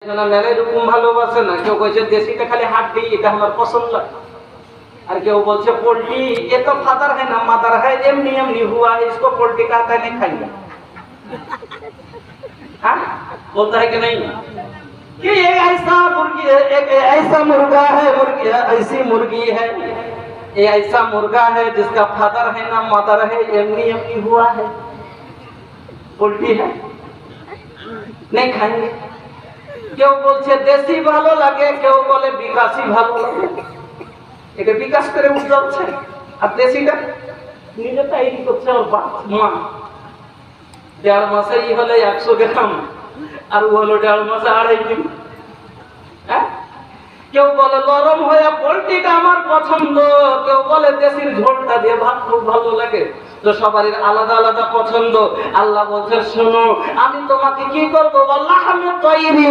এরকম ভালোবাসে না। কেউ কইছে দেশিটা খালি হাড্ডি, এটা আমার পছন্দ। আর কেউ বলছে পোল্ট্রি ये तो फादर है ना मदर है, एमनी एमनी हुआ इसको पोल्ट्री कहता है, नहीं खाएंगे। हाँ बोलता है कि नहीं कि ये ऐसा मुर्गी है, एक ऐसा मुर्गा है, मुर्गी ऐसी मुर्गी है, ये ऐसा मुर्गा है जिसका फादर है ना मदर है, एमनी एमनी हुआ है, पोल्ट्री है, नहीं खाएंगे। কেউ বলছে দেশি ভালো লাগে, কেউ বলে বিকাশই ভালো লাগে। এটা বিকাশ করে উঠে যাচ্ছে, আর দেশিটা নিজে তৈরি করছে ওর মা। 1.5 মাসেই হলে 100 গ্রাম, আর ও হলো 1.5 মাসে 2.5 দিন। হ্যাঁ, কেউ বলে নরম হয়ে পোল্ট্রিটা আমার পছন্দ, কেউ বলে দেশির ঝোলটা দিয়ে ভাত খুব ভালো লাগে। তো সবারই আলাদা আলাদা পছন্দ। আল্লাহ বলছেন শোনো, আমি তোমাকে কি করবো, আল্লাহ আমি তৈরি